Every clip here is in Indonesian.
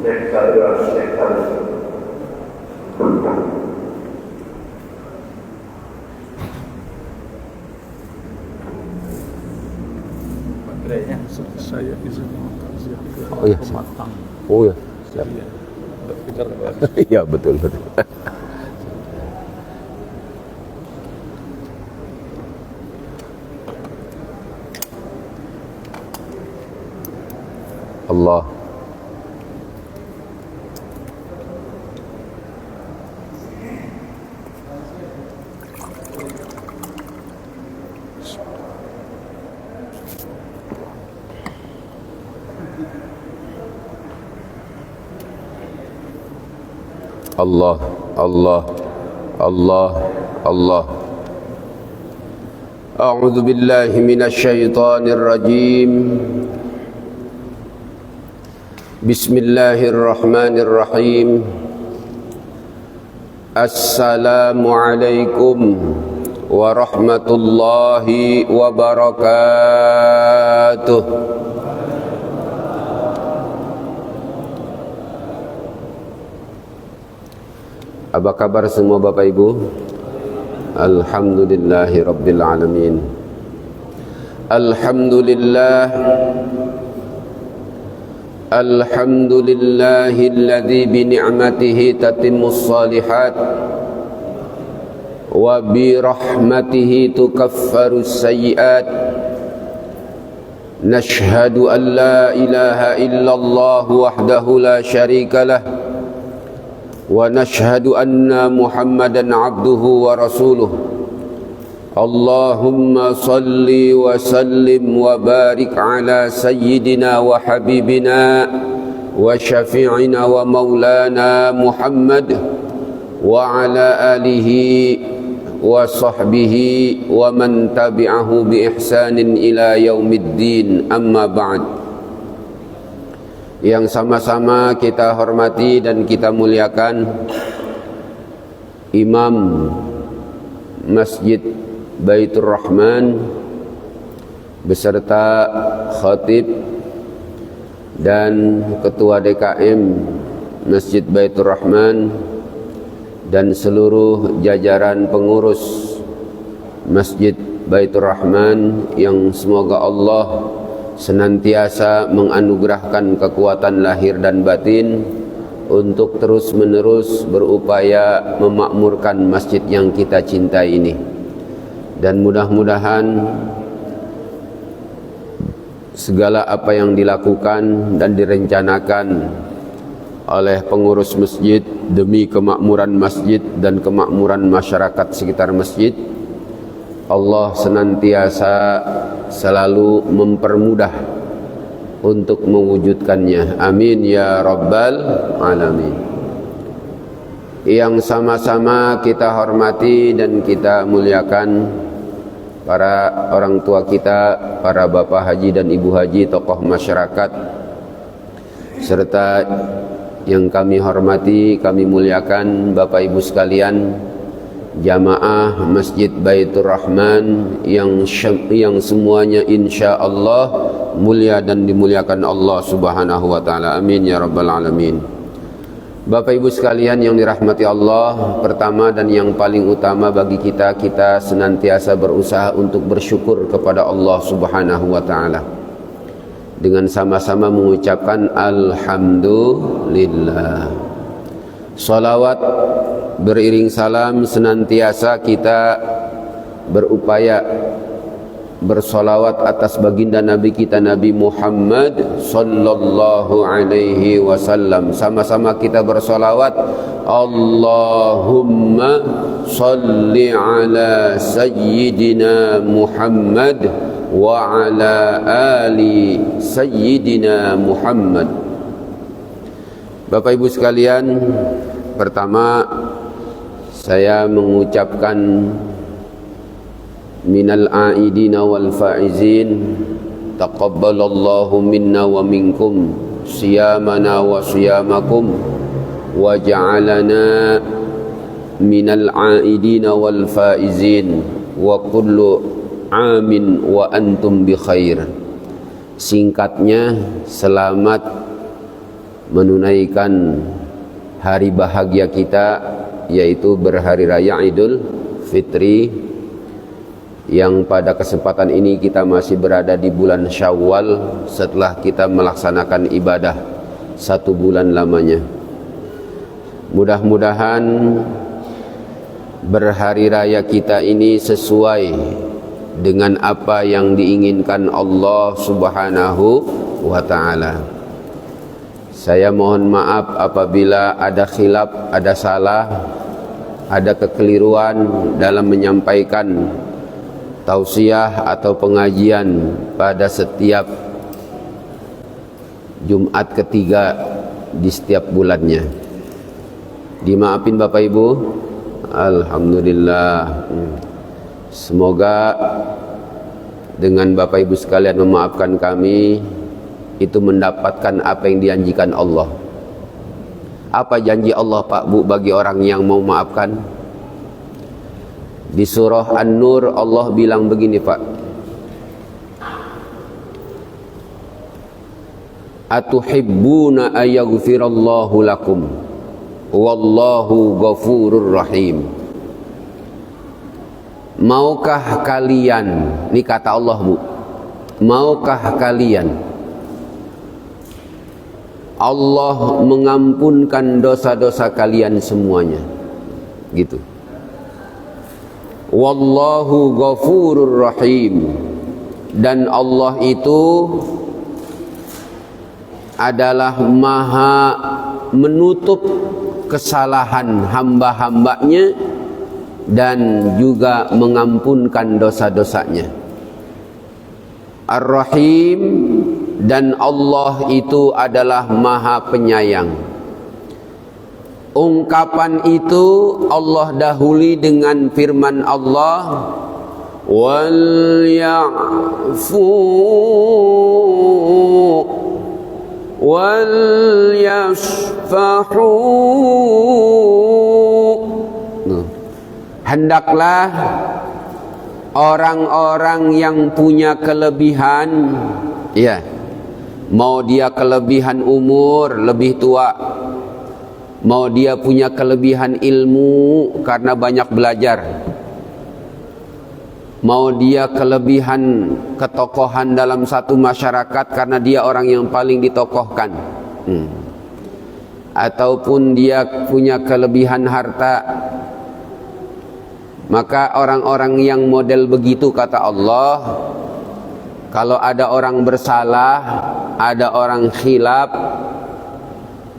Saya izin oh iya, oh ya, siap. Iya betul. Allah. Allah, Allah, Allah, Allah. A'udzu billahi minasy syaithanir rajim. Bismillahirrahmanirrahim. Assalamualaikum warahmatullahi wabarakatuh. Apa kabar semua Bapak Ibu? Alhamdulillahi Rabbil Alamin. Alhamdulillah. Alhamdulillahilladzi bi ni'matihi tatimmus shalihat wa bi rahmatihi tukaffarus sayyi'at. Nashhadu an la ilaha illallah wahdahu la syarika lah. ونشهد أن محمدا عبده ورسوله اللهم صل وسلم وبارك على سيدنا وحبيبنا وشفيعنا ومولانا محمد وعلى آله وصحبه ومن تبعه بإحسان إلى يوم الدين أما بعد. Yang sama-sama kita hormati dan kita muliakan Imam Masjid Baitur Rahman beserta khatib dan ketua DKM Masjid Baitur Rahman dan seluruh jajaran pengurus Masjid Baitur Rahman yang semoga Allah senantiasa menganugerahkan kekuatan lahir dan batin untuk terus-menerus berupaya memakmurkan masjid yang kita cintai ini. Dan mudah-mudahan segala apa yang dilakukan dan direncanakan oleh pengurus masjid demi kemakmuran masjid dan kemakmuran masyarakat sekitar masjid, Allah senantiasa selalu mempermudah untuk mewujudkannya. Amin ya rabbal alamin. Yang sama-sama kita hormati dan kita muliakan para orang tua kita, para bapak haji dan ibu haji, tokoh masyarakat, serta yang kami hormati, kami muliakan Bapak Ibu sekalian, jamaah Masjid Baitur Rahman yang semuanya insya Allah mulia dan dimuliakan Allah Subhanahu wa taala. Amin ya rabbal alamin. Bapak Ibu sekalian yang dirahmati Allah, pertama dan yang paling utama bagi kita senantiasa berusaha untuk bersyukur kepada Allah Subhanahu wa taala dengan sama-sama mengucapkan alhamdulillah. Salawat beriring salam senantiasa kita berupaya bersolawat atas baginda Nabi kita Nabi Muhammad sallallahu alaihi wasallam. Sama-sama kita bersolawat, Allahumma salli ala sayyidina Muhammad wa ala ali sayyidina Muhammad. Bapak Ibu sekalian, pertama saya mengucapkan minal aidina wal faizin, taqabbalallahu minna wa minkum siyamana wa siyamakum wa ja'alana minal aidina wal faizin wa kullu amin wa antum bi khair. Singkatnya, selamat menunaikan hari bahagia kita, yaitu berhari raya Idul Fitri, yang pada kesempatan ini kita masih berada di bulan Syawal setelah kita melaksanakan ibadah 1 bulan lamanya. Mudah-mudahan berhari raya kita ini sesuai dengan apa yang diinginkan Allah Subhanahu wa ta'ala. Saya mohon maaf apabila ada khilaf, ada salah, ada kekeliruan dalam menyampaikan tausiah atau pengajian pada setiap Jumat ketiga di setiap bulannya. Dimaafin Bapak Ibu. Alhamdulillah. Semoga dengan Bapak Ibu sekalian memaafkan kami, itu mendapatkan apa yang dijanjikan Allah. Apa janji Allah Pak Bu bagi orang yang mau maafkan? Di surah An-Nur Allah bilang begini Pak, atuhibbuna ayaghfirallahu lakum wallahu ghafurur rahim. Maukah kalian, ini kata Allah Bu, maukah kalian Allah mengampunkan dosa-dosa kalian semuanya, gitu. Wallahu ghafurur rahim, dan Allah itu adalah maha menutup kesalahan hamba-hambanya dan juga mengampunkan dosa-dosanya. Ar-Rahim, dan Allah itu adalah maha penyayang. Ungkapan itu Allah dahului dengan firman Allah, wal ya'fu wal yasfahu. Hendaklah orang-orang yang punya kelebihan, ya, mau dia kelebihan umur, lebih tua, mau dia punya kelebihan ilmu karena banyak belajar, mau dia kelebihan ketokohan dalam satu masyarakat karena dia orang yang paling ditokohkan, ataupun dia punya kelebihan harta, maka orang-orang yang model begitu kata Allah, kalau ada orang bersalah, ada orang khilaf,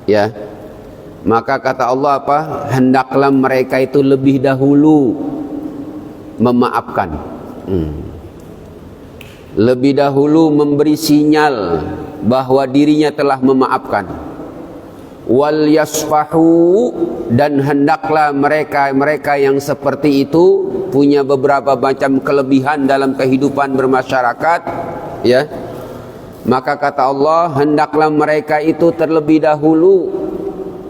ya, maka kata Allah apa? Hendaklah mereka itu lebih dahulu memaafkan, lebih dahulu memberi sinyal bahwa dirinya telah memaafkan. Wal yasfahu, dan hendaklah mereka yang seperti itu punya beberapa macam kelebihan dalam kehidupan bermasyarakat, ya, maka kata Allah, hendaklah mereka itu terlebih dahulu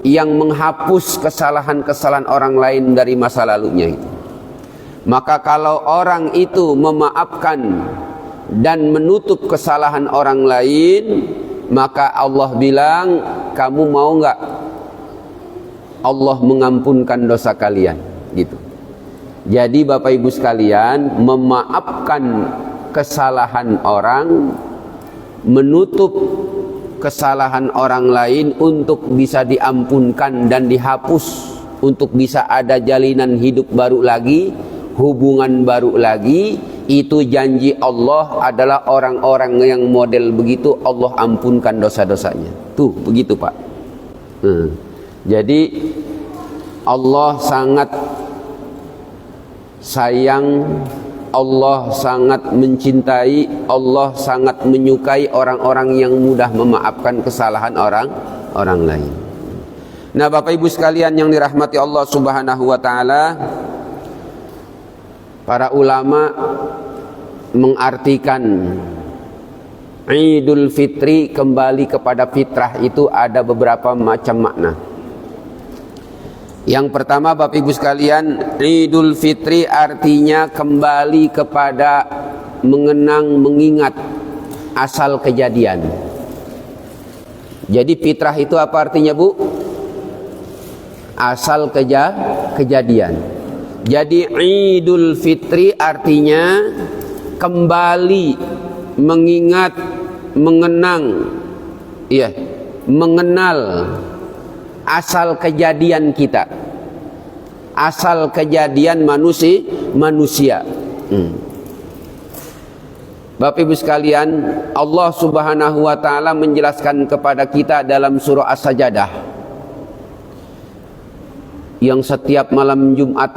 yang menghapus kesalahan-kesalahan orang lain dari masa lalunya itu. Maka kalau orang itu memaafkan dan menutup kesalahan orang lain, maka Allah bilang, kamu mau nggak Allah mengampunkan dosa kalian, gitu. Jadi Bapak Ibu sekalian, memaafkan kesalahan orang, menutup kesalahan orang lain untuk bisa diampunkan dan dihapus, untuk bisa ada jalinan hidup baru lagi, hubungan baru lagi, itu janji Allah adalah orang-orang yang model begitu Allah ampunkan dosa-dosanya. Tuh begitu Pak. Jadi Allah sangat sayang, Allah sangat mencintai, Allah sangat menyukai orang-orang yang mudah memaafkan kesalahan orang lain. Nah Bapak Ibu sekalian yang dirahmati Allah Subhanahu wa ta'ala, para ulama mengartikan Idul Fitri kembali kepada fitrah itu ada beberapa macam makna. Yang pertama Bapak Ibu sekalian, Idul Fitri artinya kembali kepada mengenang, mengingat asal kejadian. Jadi fitrah itu apa artinya, Bu? Asal kejadian. Jadi Idul Fitri artinya kembali mengingat, mengenang, mengenal asal kejadian kita, asal kejadian manusia. Bapak Ibu sekalian, Allah Subhanahu wa taala menjelaskan kepada kita dalam surah As-Sajdah, yang setiap malam Jumat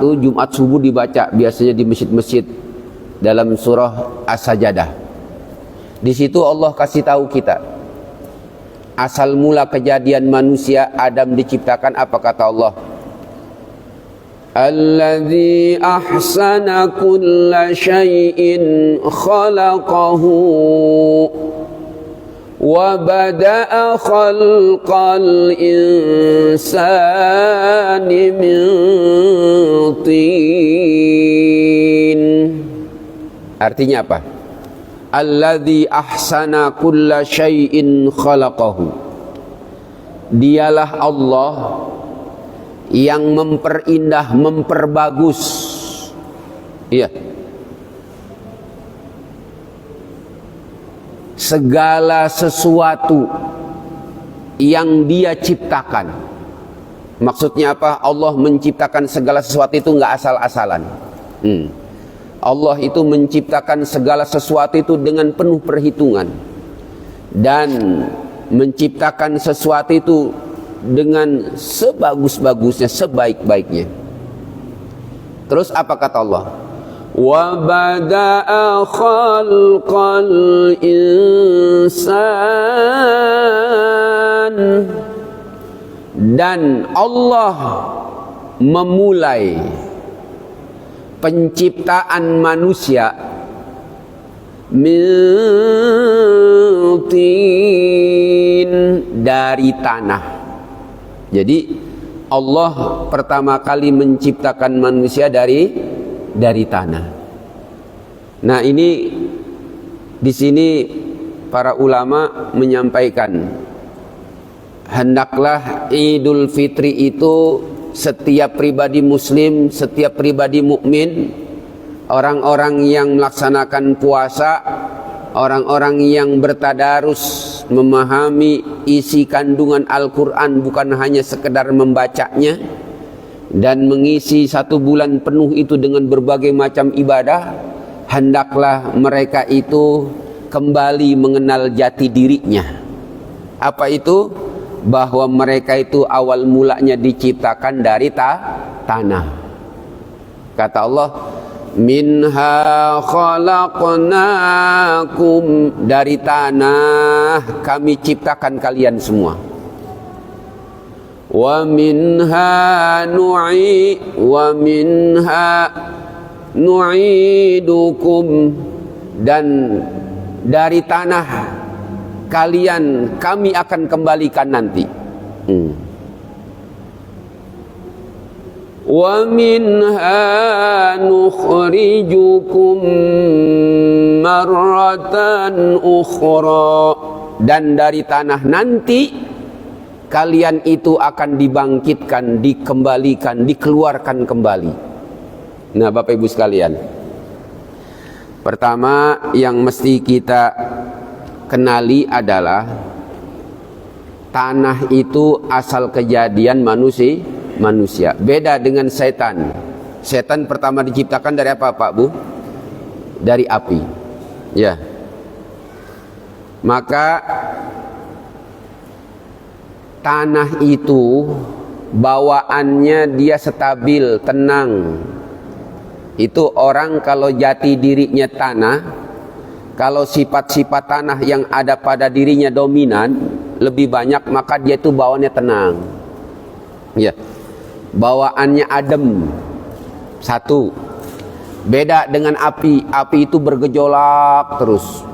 subuh dibaca biasanya di masjid-masjid, dalam surah As-Sajdah. Di situ Allah kasih tahu kita asal mula kejadian manusia Adam diciptakan. Apa kata Allah? Alladzi ahsana kulla syai'in khalaqahu wa bada'a khalqal insani min tin. Artinya apa? Alladzi ahsana kulla syai'in khalaqahu. Dialah Allah yang memperindah, memperbagus, segala sesuatu yang Dia ciptakan. Maksudnya apa? Allah menciptakan segala sesuatu itu enggak asal-asalan. Allah itu menciptakan segala sesuatu itu dengan penuh perhitungan, dan menciptakan sesuatu itu dengan sebagus-bagusnya, sebaik-baiknya. Terus apa kata Allah? Wa bada'a khalqal insan. Dan Allah memulai penciptaan manusia min tin, dari tanah. Jadi Allah pertama kali menciptakan manusia dari tanah. Nah, ini di sini para ulama menyampaikan, hendaklah Idul Fitri itu setiap pribadi muslim, setiap pribadi mukmin, orang-orang yang melaksanakan puasa, orang-orang yang bertadarus, memahami isi kandungan Al-Quran, bukan hanya sekedar membacanya, dan mengisi 1 bulan penuh itu dengan berbagai macam ibadah, hendaklah mereka itu kembali mengenal jati dirinya. Apa itu? Bahwa mereka itu awal mulanya diciptakan dari tanah. Kata Allah, minha khalaqnakum, dari tanah kami ciptakan kalian semua. Wa minha nu'idukum, dan dari tanah kalian kami akan kembalikan nanti. Wa minha nukhrijukum marratan ukhra, dan dari tanah nanti kalian itu akan dibangkitkan, dikembalikan, dikeluarkan kembali. Nah, Bapak Ibu sekalian, pertama yang mesti kita kenali adalah tanah itu asal kejadian manusia. Beda dengan setan. Setan pertama diciptakan dari apa, Pak Bu? Dari api. Ya. Maka tanah itu bawaannya dia stabil, tenang. Itu orang kalau jati dirinya tanah, kalau sifat-sifat tanah yang ada pada dirinya dominan lebih banyak, maka dia itu bawaannya tenang. Ya. Bawaannya adem. Satu. Beda dengan api. Api itu bergejolak terus.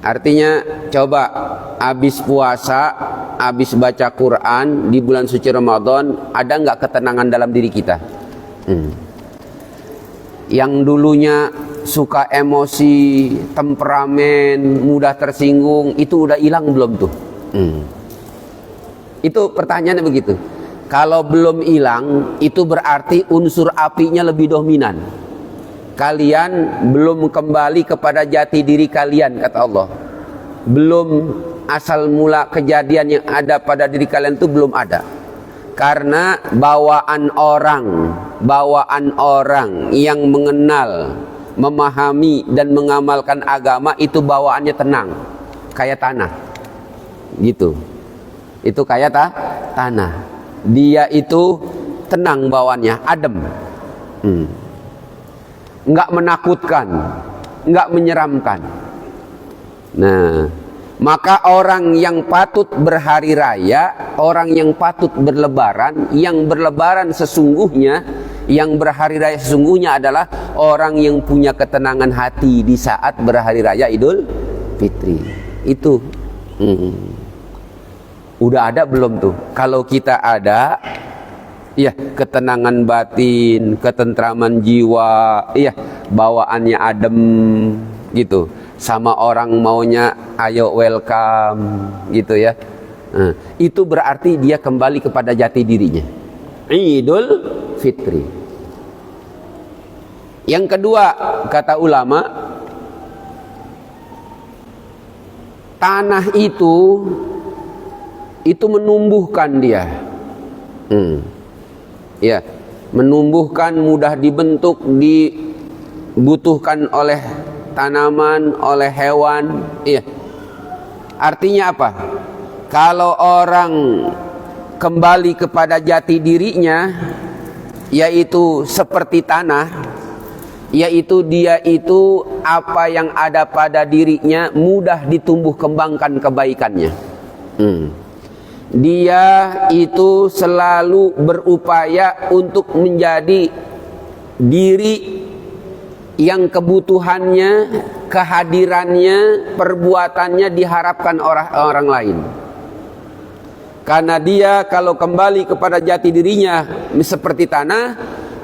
Artinya, coba habis puasa, habis baca Quran di bulan suci Ramadan, ada nggak ketenangan dalam diri kita? Yang dulunya suka emosi, temperamen, mudah tersinggung, itu udah hilang belum tuh? Itu pertanyaannya begitu. Kalau belum hilang, itu berarti unsur apinya lebih dominan. Kalian belum kembali kepada jati diri kalian, kata Allah. Belum asal mula kejadian yang ada pada diri kalian itu belum ada. Karena bawaan orang yang mengenal, memahami dan mengamalkan agama itu bawaannya tenang, kayak tanah. Gitu. Itu kayak tanah. Dia itu tenang bawaannya, adem. Enggak menakutkan, enggak menyeramkan. Nah, maka orang yang patut berhari raya, orang yang patut berlebaran, yang berlebaran sesungguhnya, yang berhari raya sesungguhnya adalah orang yang punya ketenangan hati di saat berhari raya Idul Fitri. Itu udah ada belum tuh? Kalau kita ada, iya, ketenangan batin, ketentraman jiwa, iya, bawaannya adem gitu. Sama orang maunya ayo welcome gitu ya. Nah, itu berarti dia kembali kepada jati dirinya. Idul Fitri. Yang kedua, kata ulama, tanah itu menumbuhkan dia. Ya, menumbuhkan, mudah dibentuk, dibutuhkan oleh tanaman, oleh hewan. Iya. Artinya apa? Kalau orang kembali kepada jati dirinya, yaitu seperti tanah, yaitu dia itu apa yang ada pada dirinya mudah ditumbuh kembangkan kebaikannya. Dia itu selalu berupaya untuk menjadi diri yang kebutuhannya, kehadirannya, perbuatannya diharapkan orang lain. Karena dia kalau kembali kepada jati dirinya seperti tanah,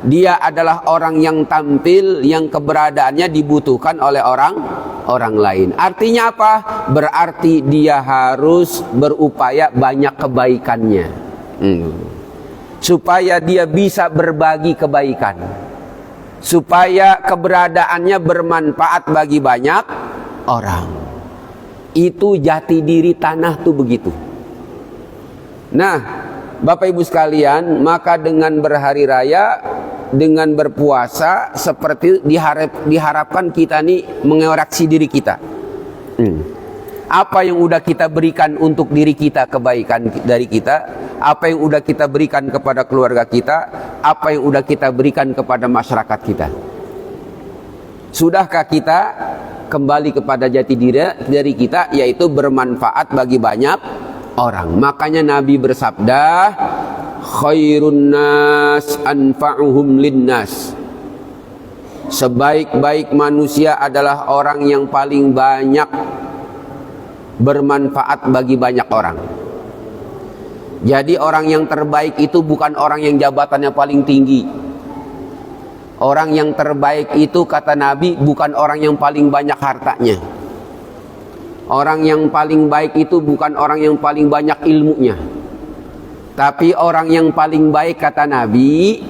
dia adalah orang yang tampil, yang keberadaannya dibutuhkan oleh orang lain. Artinya apa? Berarti dia harus berupaya banyak kebaikannya, supaya dia bisa berbagi kebaikan, supaya keberadaannya bermanfaat bagi banyak orang. Itu jati diri tanah tuh begitu. Nah, Bapak Ibu sekalian, maka dengan berhari raya, dengan berpuasa, seperti diharapkan kita nih mengoreksi diri kita. Apa yang udah kita berikan untuk diri kita, kebaikan dari kita, apa yang udah kita berikan kepada keluarga kita, apa yang udah kita berikan kepada masyarakat kita. Sudahkah kita kembali kepada jati diri kita, yaitu bermanfaat bagi banyak orang. Makanya Nabi bersabda, khairun nas anfa'uhum linnas. Sebaik-baik manusia adalah orang yang paling banyak bermanfaat bagi banyak orang. Jadi orang yang terbaik itu bukan orang yang jabatannya paling tinggi. Orang yang terbaik itu kata Nabi bukan orang yang paling banyak hartanya. Orang yang paling baik itu bukan orang yang paling banyak ilmunya. Tapi orang yang paling baik kata Nabi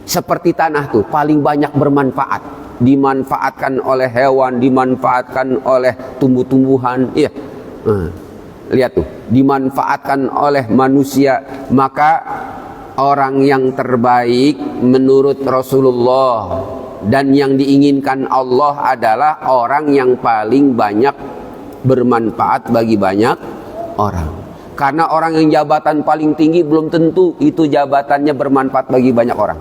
seperti tanah tuh, paling banyak bermanfaat, dimanfaatkan oleh hewan, dimanfaatkan oleh tumbuh-tumbuhan. Iya. Lihat tuh, dimanfaatkan oleh manusia. Maka orang yang terbaik menurut Rasulullah dan yang diinginkan Allah adalah orang yang paling banyak bermanfaat bagi banyak orang. Karena orang yang jabatan paling tinggi belum tentu itu jabatannya bermanfaat bagi banyak orang.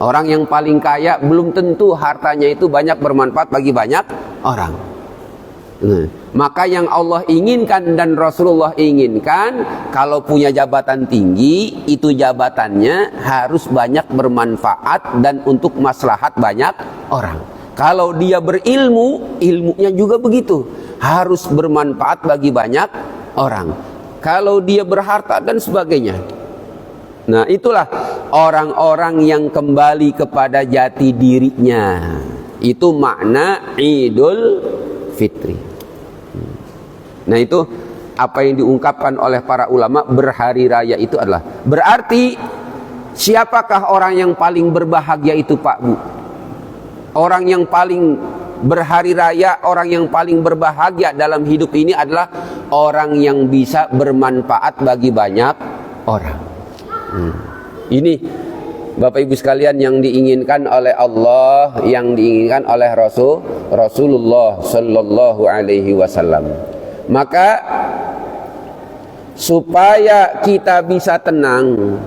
Orang yang paling kaya belum tentu hartanya itu banyak bermanfaat bagi banyak orang. Maka yang Allah inginkan dan Rasulullah inginkan, kalau punya jabatan tinggi, itu jabatannya harus banyak bermanfaat dan untuk maslahat banyak orang. Kalau dia berilmu, ilmunya juga begitu, harus bermanfaat bagi banyak orang. Kalau dia berharta dan sebagainya, Nah, itulah orang-orang yang kembali kepada jati dirinya. Itu makna Idul Fitri. Nah, itu apa yang diungkapkan oleh para ulama, berhari raya itu adalah berarti siapakah orang yang paling berbahagia itu, Pak Bu? Orang yang paling berhari raya, orang yang paling berbahagia dalam hidup ini adalah orang yang bisa bermanfaat bagi banyak orang. Ini Bapak Ibu sekalian yang diinginkan oleh Allah, yang diinginkan oleh Rasulullah Sallallahu Alaihi Wasallam. Maka supaya kita bisa tenang,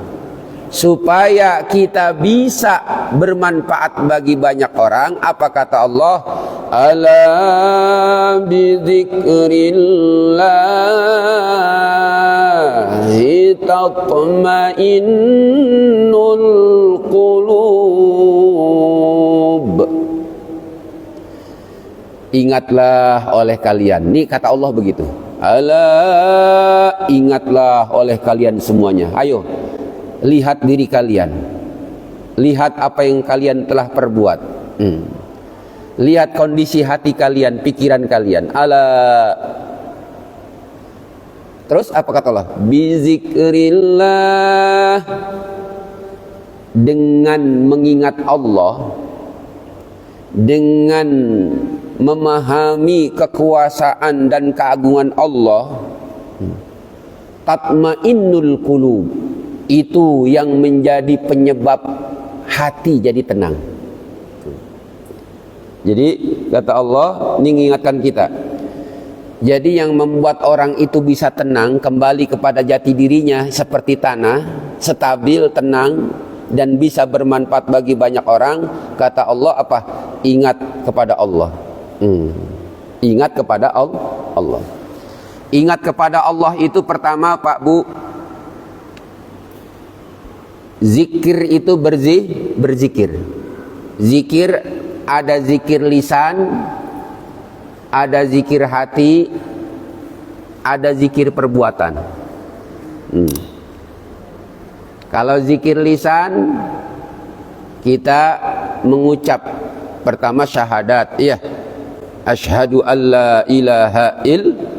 supaya kita bisa bermanfaat bagi banyak orang, apa kata Allah? Ala bidzikrillahi tatma'innul qulub. Ingatlah oleh kalian. Nih kata Allah begitu. Ala, ingatlah oleh kalian semuanya. Ayo, lihat diri kalian. Lihat apa yang kalian telah perbuat. Lihat kondisi hati kalian, pikiran kalian. Ala. Terus apa kata Allah? Bizikrillah. Dengan mengingat Allah, dengan memahami kekuasaan dan keagungan Allah, tatmainnul qulub, itu yang menjadi penyebab hati jadi tenang. Jadi kata Allah, ini mengingatkan kita. Jadi yang membuat orang itu bisa tenang, kembali kepada jati dirinya seperti tanah, stabil, tenang, dan bisa bermanfaat bagi banyak orang. Kata Allah apa? Ingat kepada Allah. Ingat kepada Allah. Ingat kepada Allah itu pertama, Pak Bu, zikir itu berzikir. Zikir, ada zikir lisan, ada zikir hati, ada zikir perbuatan. Kalau zikir lisan, kita mengucap pertama syahadat, iya, asyhadu an la ilaha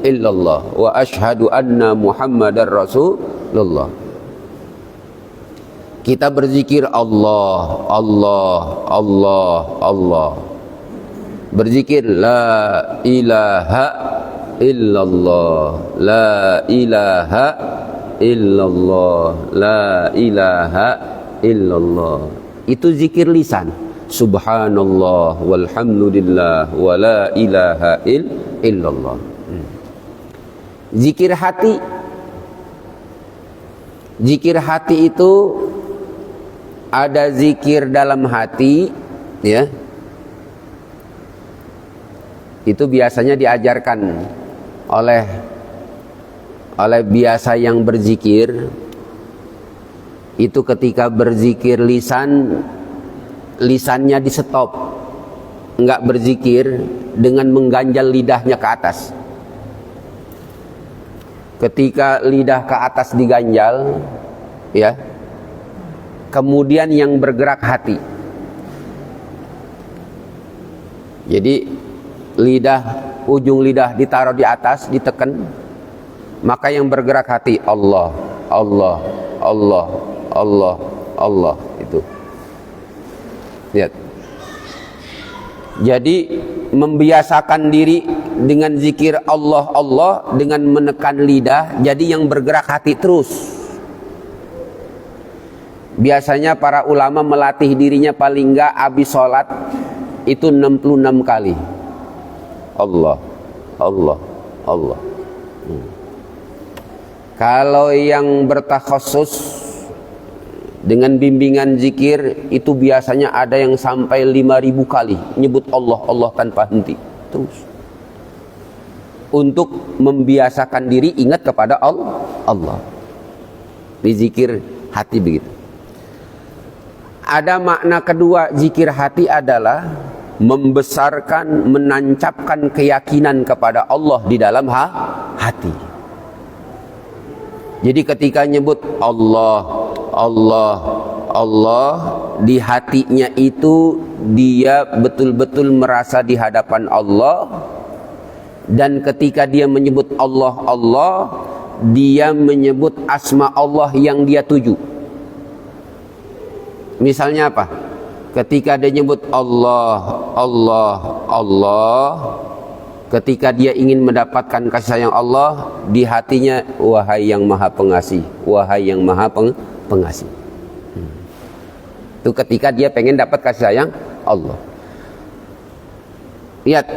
illallah wa asyhadu anna muhammadar rasulullah. Kita berzikir Allah, Allah, Allah, Allah. Berzikir la ilaha illallah, la ilaha illallah, la ilaha illallah. Itu zikir lisan. Subhanallah walhamdulillah wa la ilaha illallah. Zikir hati. Zikir hati itu ada zikir dalam hati, ya. Itu biasanya diajarkan oleh biasa yang berzikir. Itu ketika berzikir lisannya di stop, enggak berzikir dengan mengganjal lidahnya ke atas. Ketika lidah ke atas diganjal, ya, kemudian yang bergerak hati. Jadi ujung lidah ditaruh di atas, ditekan, maka yang bergerak hati Allah, Allah, Allah, Allah, Allah. Itu. Lihat. Jadi membiasakan diri dengan zikir Allah, Allah, dengan menekan lidah, jadi yang bergerak hati terus. Biasanya para ulama melatih dirinya paling enggak habis sholat itu 66 kali. Allah, Allah, Allah. Kalau yang bertakhasus dengan bimbingan zikir itu biasanya ada yang sampai 5.000 kali nyebut Allah, Allah tanpa henti terus, untuk membiasakan diri ingat kepada Allah. Di zikir hati begitu. Ada makna kedua zikir hati adalah membesarkan, menancapkan keyakinan kepada Allah di dalam hati. Jadi ketika nyebut Allah, Allah, Allah, di hatinya itu dia betul-betul merasa di hadapan Allah, dan ketika dia menyebut Allah, Allah, dia menyebut asma Allah yang dia tuju. Misalnya apa? Ketika dia nyebut Allah, Allah, Allah, ketika dia ingin mendapatkan kasih sayang Allah, di hatinya, wahai yang maha pengasih, wahai yang maha pengasih. Itu ketika dia pengen dapat kasih sayang Allah. Lihat,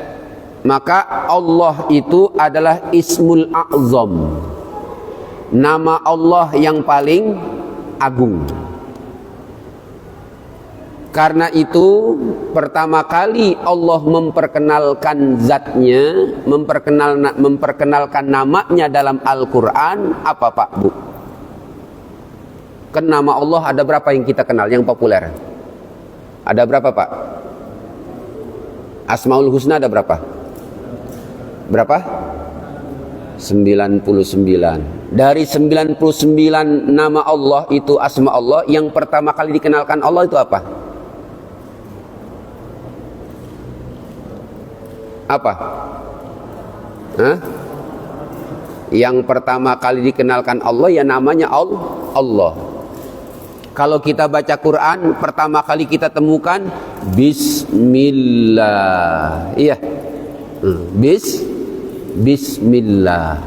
maka Allah itu adalah Ismul A'zam, nama Allah yang paling agung. Karena itu pertama kali Allah memperkenalkan zatnya, memperkenalkan namanya dalam Al-Quran, apa Pak Bu? Kan nama Allah ada berapa yang kita kenal, yang populer? Ada berapa Pak? Asmaul Husna ada berapa? Berapa? 99. Dari 99 nama Allah itu, asma Allah, yang pertama kali dikenalkan Allah itu apa? Apa? Hah? Yang pertama kali dikenalkan Allah ya namanya Allah. Kalau kita baca Quran, pertama kali kita temukan Bismillah. Iya. Bismillah.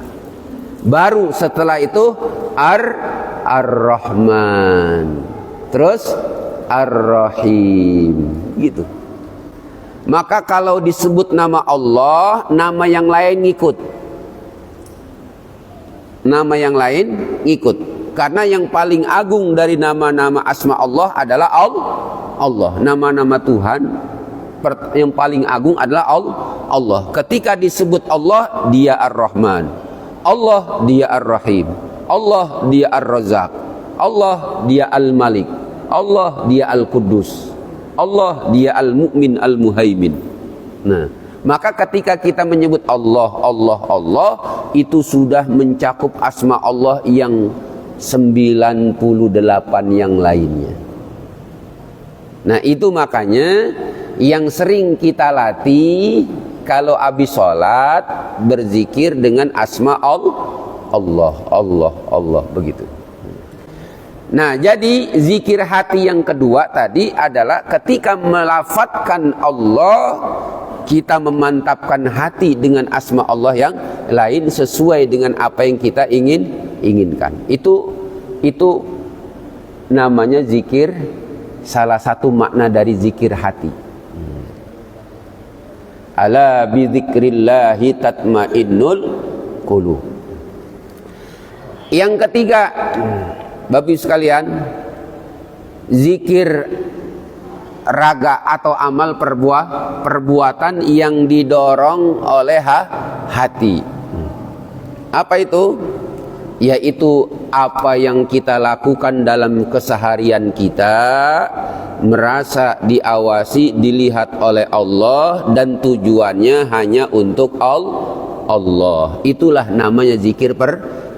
Baru setelah itu Ar-Rahman. Terus Ar-Rahim. Gitu. Maka kalau disebut nama Allah, nama yang lain ngikut. Nama yang lain ngikut. Karena yang paling agung dari nama-nama asma Allah adalah Allah. Nama-nama Tuhan yang paling agung adalah Allah. Ketika disebut Allah, dia Ar-Rahman. Allah, dia Ar-Rahim. Allah, dia Ar-Razzaq. Allah, dia Al-Malik. Allah, dia Al-Quddus. Allah, dia Al-Mu'min, Al-Muhaimin. Nah, maka ketika kita menyebut Allah, Allah, Allah, itu sudah mencakup asma Allah yang 98 yang lainnya. Nah, itu makanya yang sering kita latih kalau habis sholat berzikir dengan asma Allah, Allah, Allah, begitu. Nah, jadi zikir hati yang kedua tadi adalah ketika melafadzkan Allah, kita memantapkan hati dengan asma Allah yang lain sesuai dengan apa yang kita inginkan. Itu namanya zikir, salah satu makna dari zikir hati. Ala bidzikrillahi tatmainnul qulub. Yang ketiga, Bapak Ibu sekalian, zikir raga atau amal perbuatan yang didorong oleh hati. Apa itu? Yaitu apa yang kita lakukan dalam keseharian kita, merasa diawasi, dilihat oleh Allah, dan tujuannya hanya untuk Allah. Itulah namanya zikir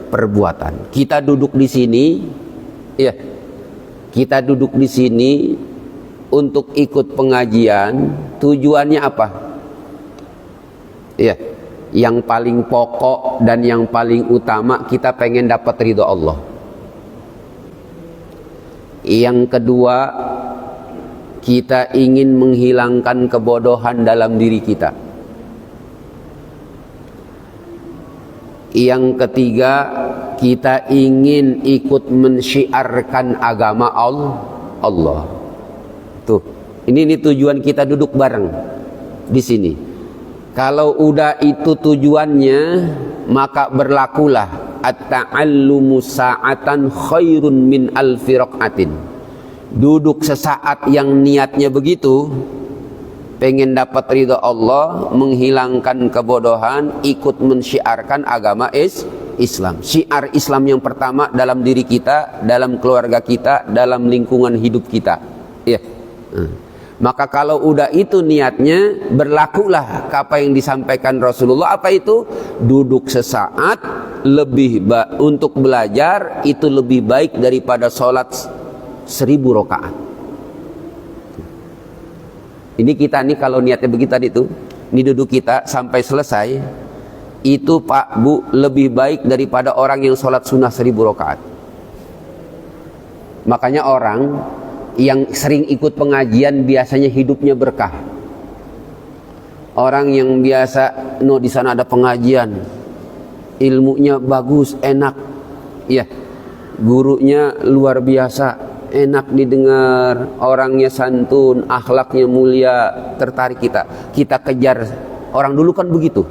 perbuatan. Kita duduk di sini, ya, kita duduk di sini untuk ikut pengajian. Tujuannya apa? Ya, yang paling pokok dan yang paling utama, kita pengen dapat ridho Allah. Yang kedua, kita ingin menghilangkan kebodohan dalam diri kita. Yang ketiga, kita ingin ikut mensyiarkan agama Allah. Tuh, ini tujuan kita duduk bareng di sini. Kalau udah itu tujuannya, maka berlakulah at-ta'allumu sa'atan khairun min alfi raq'atin. Duduk sesaat yang niatnya begitu, pengen dapat ridha Allah, menghilangkan kebodohan, ikut mensyiarkan agama Islam. Syiar Islam yang pertama dalam diri kita, dalam keluarga kita, dalam lingkungan hidup kita. Ya. Maka kalau udah itu niatnya, berlakulah apa yang disampaikan Rasulullah. Apa itu? Duduk sesaat, untuk belajar itu lebih baik daripada sholat 1000 rakaat. Ini kita nih kalau niatnya begitu tadi tuh, ini duduk kita sampai selesai, itu Pak Bu lebih baik daripada orang yang sholat sunnah 1000 rakaat. Makanya orang yang sering ikut pengajian biasanya hidupnya berkah. Orang yang biasa di sana ada pengajian, ilmunya bagus, enak, ya, gurunya luar biasa, enak didengar, orangnya santun, akhlaknya mulia, tertarik kita kejar. Orang dulu kan begitu,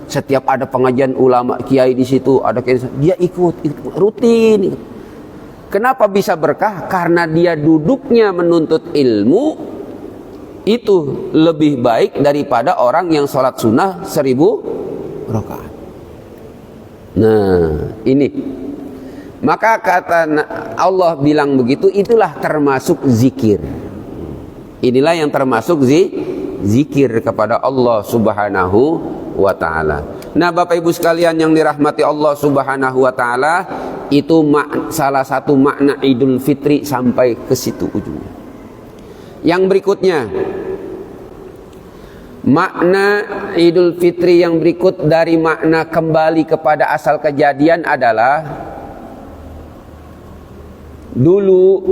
setiap ada pengajian ulama kiai di situ, ada kiai, dia ikut rutin. Kenapa bisa berkah? Karena dia duduknya menuntut ilmu itu lebih baik daripada orang yang sholat sunnah 1000 rakaat. Nah, ini. Maka kata Allah bilang begitu, itulah termasuk zikir. Inilah yang termasuk zikir kepada Allah Subhanahu wa ta'ala. Nah, Bapak Ibu sekalian yang dirahmati Allah Subhanahu wa ta'ala, itu salah satu makna Idul Fitri sampai ke situ ujungnya. Yang berikutnya, makna Idul Fitri yang berikut dari makna kembali kepada asal kejadian adalah, dulu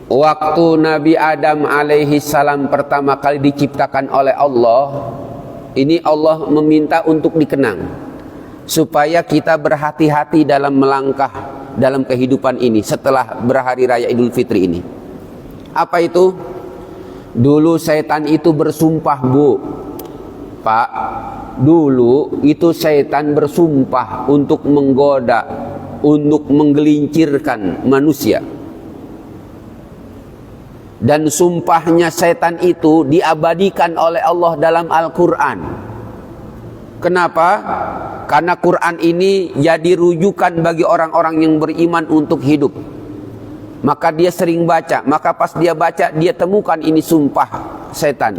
waktu Nabi Adam alaihi salam pertama kali diciptakan oleh Allah, ini Allah meminta untuk dikenang supaya kita berhati-hati dalam melangkah dalam kehidupan ini setelah berhari raya Idul Fitri ini. Apa itu? Dulu setan itu bersumpah, Bu, Pak, dulu itu setan bersumpah untuk menggoda, untuk menggelincirkan manusia. Dan sumpahnya setan itu diabadikan oleh Allah dalam Al-Quran. Kenapa? Karena Quran ini jadi rujukan bagi orang-orang yang beriman untuk hidup. Maka dia sering baca. Maka pas dia baca, dia temukan ini sumpah setan.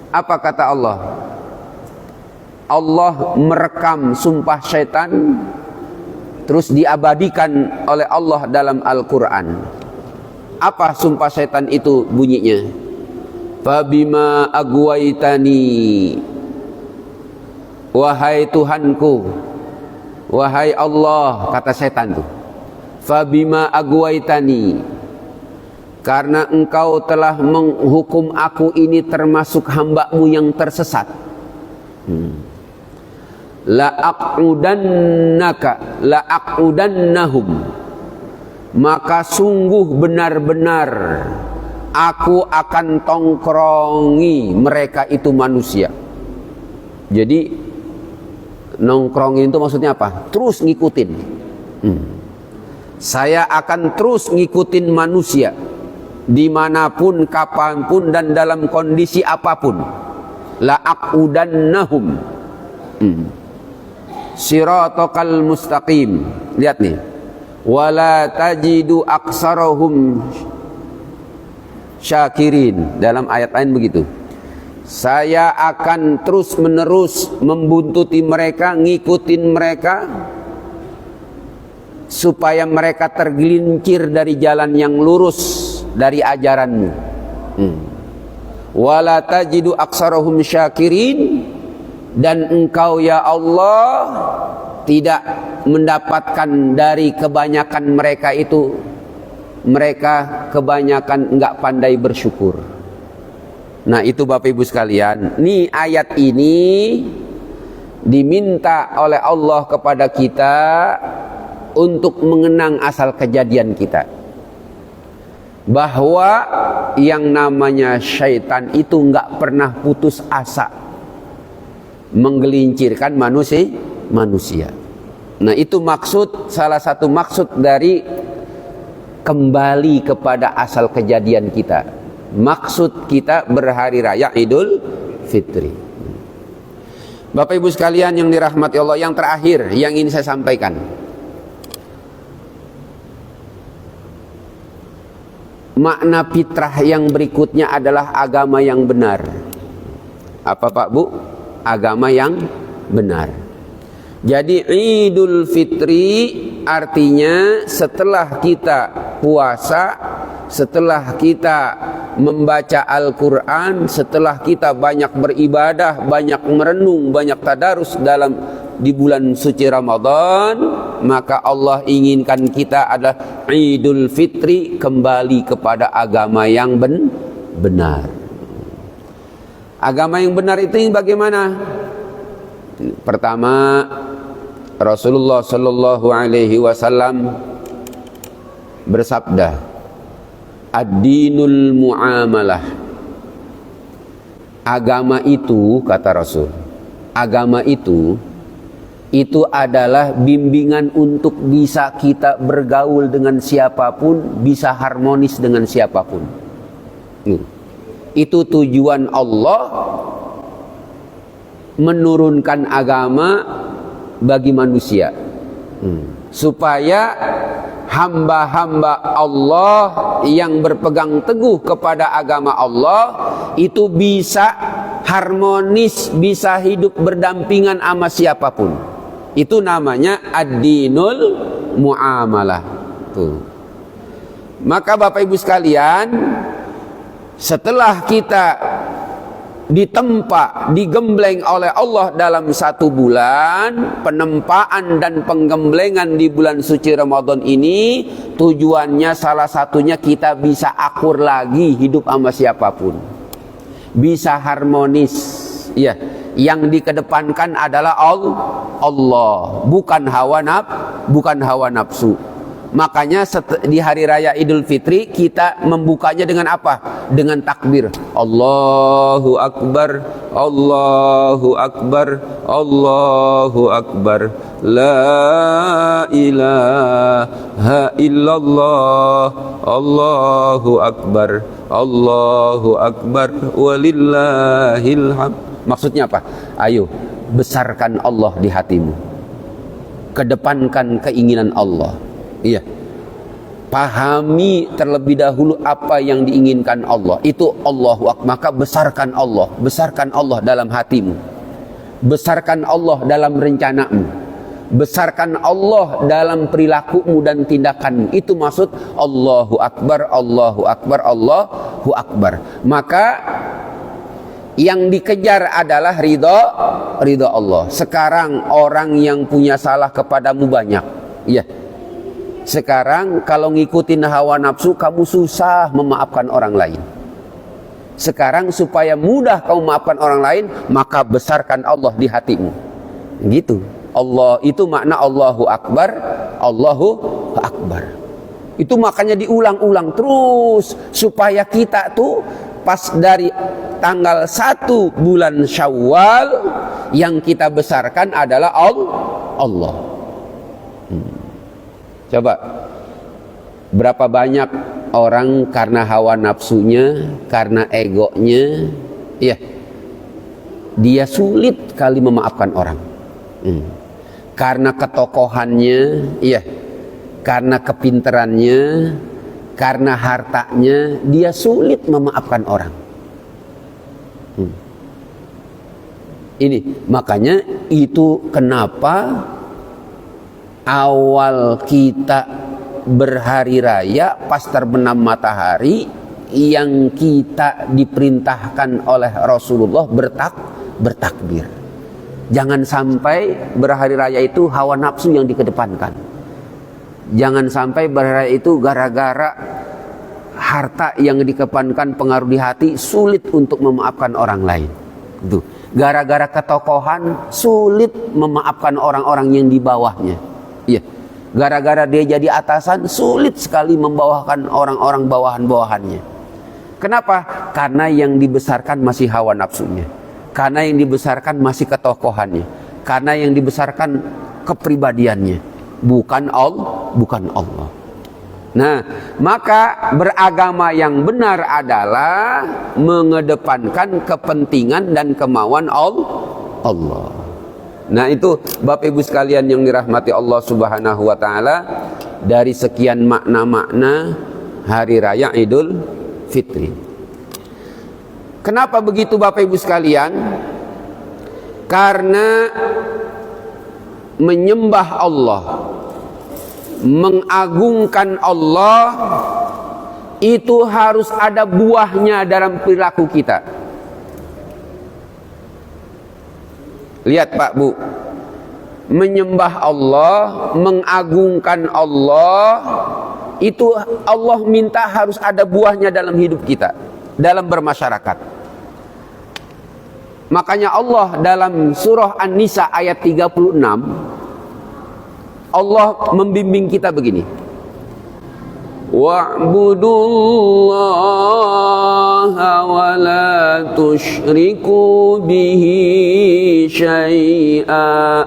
Apa kata Allah? Allah merekam sumpah setan, terus diabadikan oleh Allah dalam Al-Quran. Apa sumpah setan itu bunyinya? Fabima agwaitani, wahai Tuhanku, wahai Allah, kata setan tuh. Fabima agwaitani, karena engkau telah menghukum aku ini termasuk hamba-Mu yang tersesat. La'aqudannahum, maka sungguh benar-benar aku akan tongkrongi mereka itu manusia. Jadi nongkrongin itu maksudnya apa? Terus ngikutin. Saya akan terus ngikutin manusia dimanapun, kapanpun, dan dalam kondisi apapun. La'aqudannahum siratakal mustaqim. Lihat nih, wala tajidu aksarahum syakirin. Dalam ayat lain begitu, saya akan terus menerus membuntuti mereka, ngikutin mereka supaya mereka tergelincir dari jalan yang lurus, dari ajaranmu. Wala tajidu aksarahum syakirin, dan engkau ya Allah tidak mendapatkan dari kebanyakan mereka itu, mereka kebanyakan enggak pandai bersyukur. Nah itu Bapak Ibu sekalian, nih ayat ini diminta oleh Allah kepada kita untuk mengenang asal kejadian kita, bahwa yang namanya syaitan itu enggak pernah putus asa menggelincirkan manusia. Nah itu maksud, salah satu maksud dari kembali kepada asal kejadian kita, maksud kita berhari raya Idul Fitri. Bapak Ibu sekalian yang dirahmati Allah, yang terakhir yang ingin saya sampaikan, makna fitrah yang berikutnya adalah agama yang benar. Apa Pak Bu? Agama yang benar. Jadi Idul Fitri artinya setelah kita puasa, setelah kita membaca Al-Quran, setelah kita banyak beribadah, banyak merenung, banyak tadarus di bulan suci Ramadan, maka Allah inginkan kita adalah Idul Fitri, kembali kepada agama yang benar. Agama yang benar itu bagaimana? Pertama, Rasulullah Sallallahu Alaihi Wasallam bersabda, ad-dinul muamalah. Agama itu, kata Rasul, agama itu adalah bimbingan untuk bisa kita bergaul dengan siapapun, bisa harmonis dengan siapapun. Itu tujuan Allah menurunkan agama bagi manusia, supaya hamba-hamba Allah yang berpegang teguh kepada agama Allah itu bisa harmonis, bisa hidup berdampingan sama siapapun. Itu namanya ad-dinul muamalah. Tuh. Maka Bapak Ibu sekalian, setelah kita ditempa, digembleng oleh Allah dalam 1 bulan, penempaan dan penggemblengan di bulan suci Ramadan ini tujuannya salah satunya kita bisa akur lagi hidup sama siapapun, bisa harmonis. Ya, yang dikedepankan adalah Allah, bukan hawa nafsu. Makanya di hari raya Idul Fitri kita membukanya dengan apa? Dengan takbir. Allahu Akbar, Allahu Akbar, Allahu Akbar. La ilaha illallah, Allahu Akbar, Allahu Akbar, walillahil hamd. Maksudnya apa? Ayo, besarkan Allah di hatimu. Kedepankan keinginan Allah. Iya. Pahami terlebih dahulu apa yang diinginkan Allah. Itu Allahu Akbar. Maka besarkan Allah. Besarkan Allah dalam hatimu. Besarkan Allah dalam rencanamu. Besarkan Allah dalam perilakumu dan tindakanmu. Itu maksud Allahu Akbar, Allahu Akbar, Allahu Akbar. Maka yang dikejar adalah ridha Allah. Sekarang orang yang punya salah kepadamu banyak. Iya. Sekarang kalau ngikutin hawa nafsu, kamu susah memaafkan orang lain. Sekarang supaya mudah kamu memaafkan orang lain, maka besarkan Allah di hatimu. Gitu. Allah itu makna Allahu Akbar, Allahu Akbar. Itu makanya diulang-ulang terus supaya kita tuh pas dari tanggal 1 bulan Syawal yang kita besarkan adalah Allah. Coba, berapa banyak orang karena hawa nafsunya, karena egonya, ya, dia sulit kali memaafkan orang. Karena ketokohannya, ya, karena kepinterannya, karena hartanya, dia sulit memaafkan orang. Ini makanya itu kenapa awal kita berhari raya pas terbenam matahari, yang kita diperintahkan oleh Rasulullah bertakbir. Jangan sampai berhari raya itu hawa nafsu yang dikedepankan. Jangan sampai berhari raya itu gara-gara harta yang dikedepankan pengaruh di hati, sulit untuk memaafkan orang lain. Itu gara-gara ketokohan sulit memaafkan orang-orang yang di bawahnya. Iya, gara-gara dia jadi atasan sulit sekali membawakan orang-orang bawahan-bawahannya. Kenapa? Karena yang dibesarkan masih hawa nafsunya, karena yang dibesarkan masih ketokohannya, karena yang dibesarkan kepribadiannya, bukan Allah. Nah, maka beragama yang benar adalah mengedepankan kepentingan dan kemauan Allah. Nah, itu Bapak Ibu sekalian yang dirahmati Allah Subhanahu wa taala, dari sekian makna-makna hari raya Idul Fitri. Kenapa begitu Bapak Ibu sekalian? Karena menyembah Allah, mengagungkan Allah, itu harus ada buahnya dalam perilaku kita. Lihat Pak Bu, menyembah Allah, mengagungkan Allah, itu Allah minta harus ada buahnya dalam hidup kita, dalam bermasyarakat. Makanya Allah dalam surah An-Nisa ayat 36, Allah membimbing kita begini. Wa'budullaha wa la tusyriku bihi syai'a.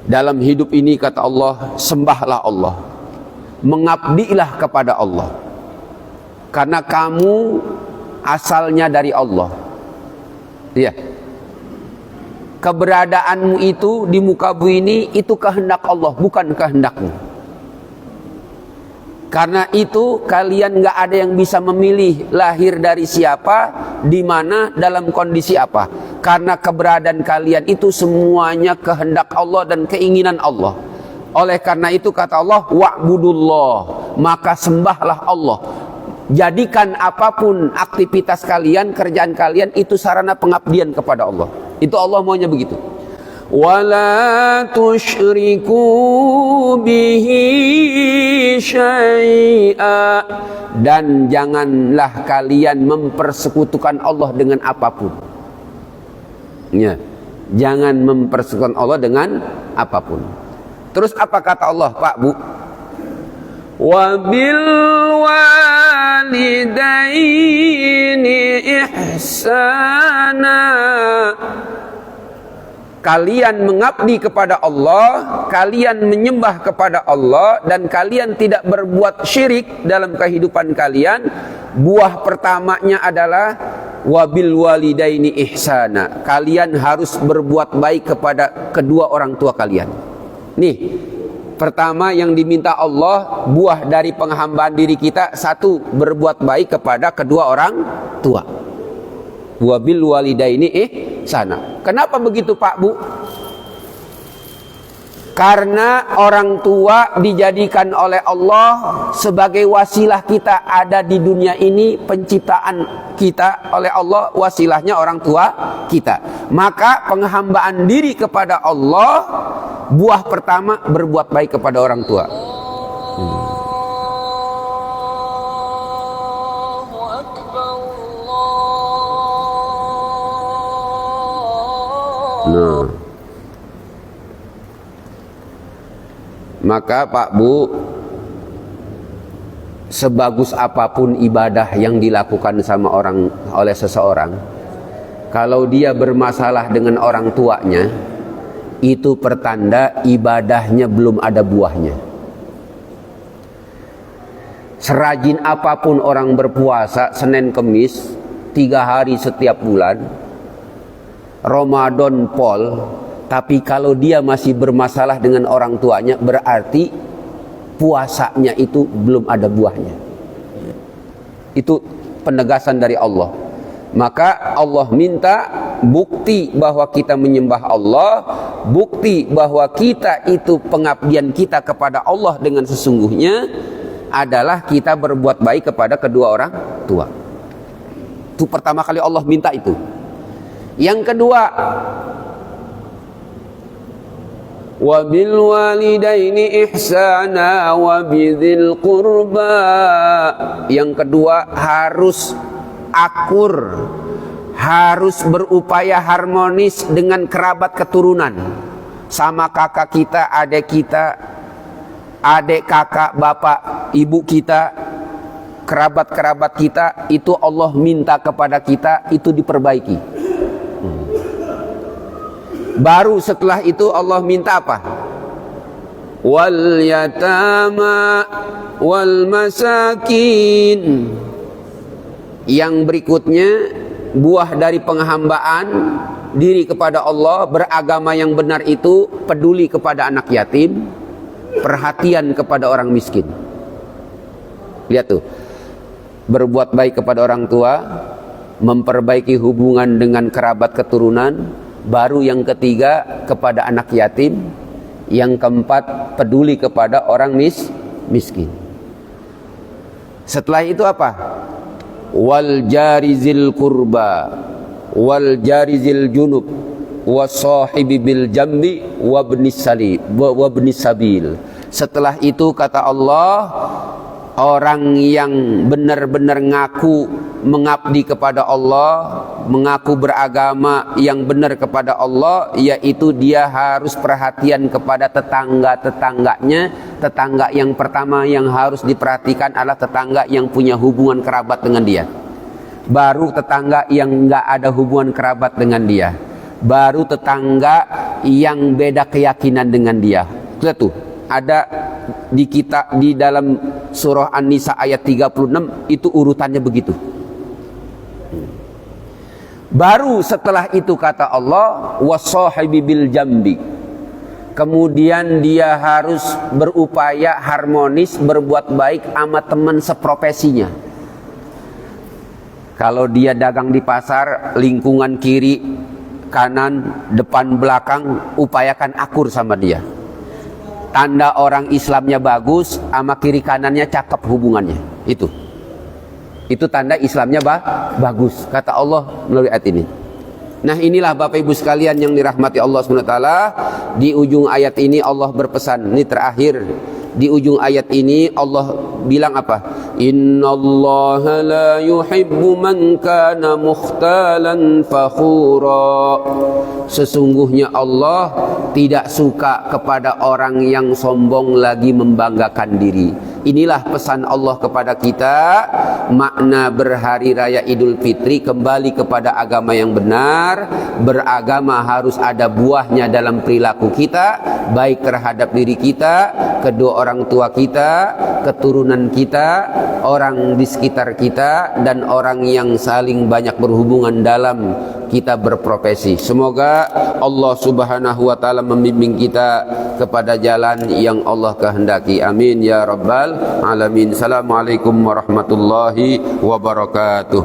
Dalam hidup ini kata Allah, sembahlah Allah, mengabdilah kepada Allah, karena kamu asalnya dari Allah. Ya, keberadaanmu itu di muka bumi ini itu kehendak Allah, bukan kehendakmu. Karena itu kalian nggak ada yang bisa memilih lahir dari siapa, di mana, dalam kondisi apa. Karena keberadaan kalian itu semuanya kehendak Allah dan keinginan Allah. Oleh karena itu kata Allah, wa'budullah, maka sembahlah Allah. Jadikan apapun aktivitas kalian, kerjaan kalian itu sarana pengabdian kepada Allah. Itu Allah maunya begitu. Wala tusyriku bihi syai'a, dan janganlah kalian mempersekutukan Allah dengan apapun. Ya, jangan mempersekutukan Allah dengan apapun. Terus apa kata Allah Pak Bu? Wabil walidaini ihsana. Kalian mengabdi kepada Allah, kalian menyembah kepada Allah, dan kalian tidak berbuat syirik dalam kehidupan kalian. Buah pertamanya adalah wabil walidaini ihsana. Kalian harus berbuat baik kepada kedua orang tua kalian. Nih, pertama yang diminta Allah, buah dari penghambaan diri kita, satu, berbuat baik kepada kedua orang tua. Wabil walidaini ihsana. Kenapa begitu Pak Bu? Karena orang tua dijadikan oleh Allah sebagai wasilah kita ada di dunia ini, penciptaan kita oleh Allah, wasilahnya orang tua kita. Maka penghambaan diri kepada Allah, buah pertama berbuat baik kepada orang tua. Nah, maka Pak Bu, sebagus apapun ibadah yang dilakukan sama orang oleh seseorang, kalau dia bermasalah dengan orang tuanya, itu pertanda ibadahnya belum ada buahnya. Serajin apapun orang berpuasa Senin Kemis 3 hari setiap bulan, Ramadan pol, tapi kalau dia masih bermasalah dengan orang tuanya, berarti puasanya itu belum ada buahnya. Itu penegasan dari Allah. Maka Allah minta bukti bahwa kita menyembah Allah, bukti bahwa kita itu pengabdian kita kepada Allah dengan sesungguhnya adalah kita berbuat baik kepada kedua orang tua. Itu pertama kali Allah minta itu. Yang kedua, wabil walidaini ihsana wa bidzil qurba. Yang kedua, harus akur, harus berupaya harmonis dengan kerabat keturunan, sama kakak kita, adik kakak, bapak, ibu kita, kerabat-kerabat kita. Itu Allah minta kepada kita itu diperbaiki. Baru setelah itu Allah minta apa? Wal yatama wal masakin. Yang berikutnya, buah dari penghambaan diri kepada Allah, beragama yang benar itu peduli kepada anak yatim, perhatian kepada orang miskin. Lihat tuh, berbuat baik kepada orang tua, memperbaiki hubungan dengan kerabat keturunan, Baru yang ketiga kepada anak yatim. Yang keempat peduli kepada orang miskin. Setelah itu apa? Wal jarizil kurba wal jarizil junub wasahibi bil jambi wabnis sabil. Setelah itu kata Allah, orang yang benar-benar mengabdi kepada Allah, mengaku beragama yang benar kepada Allah, yaitu dia harus perhatian kepada tetangga-tetangganya. Tetangga yang pertama yang harus diperhatikan adalah tetangga yang punya hubungan kerabat dengan dia. Baru tetangga yang enggak ada hubungan kerabat dengan dia. Baru tetangga yang beda keyakinan dengan dia. Lihat tuh, ada di dalam surah An-Nisa ayat 36 itu urutannya begitu. Baru setelah itu kata Allah wasahibi bil jambi. Kemudian dia harus berupaya harmonis, berbuat baik sama teman seprofesinya. Kalau dia dagang di pasar, lingkungan kiri, kanan, depan, belakang, upayakan akur sama dia. Tanda orang Islamnya bagus, sama kiri kanannya cakep hubungannya. Itu tanda Islamnya bagus, kata Allah melalui ayat ini. Nah, inilah Bapak Ibu sekalian yang dirahmati Allah SWT. Di ujung ayat ini Allah berpesan, ini terakhir. Di ujung ayat ini Allah bilang apa? Innallaha la yuhibbu man kana mukhtalan fakhura. Sesungguhnya Allah tidak suka kepada orang yang sombong lagi membanggakan diri. Inilah pesan Allah kepada kita. Makna berhari raya Idul Fitri kembali kepada agama yang benar. Beragama harus ada buahnya dalam perilaku kita, baik terhadap diri kita, kedua orang tua kita, keturunan kita, orang di sekitar kita, dan orang yang saling banyak berhubungan dalam kita berprofesi. Semoga Allah Subhanahu wa taala membimbing kita kepada jalan yang Allah kehendaki. Amin ya rabbal alamin. Assalamualaikum warahmatullahi wabarakatuh.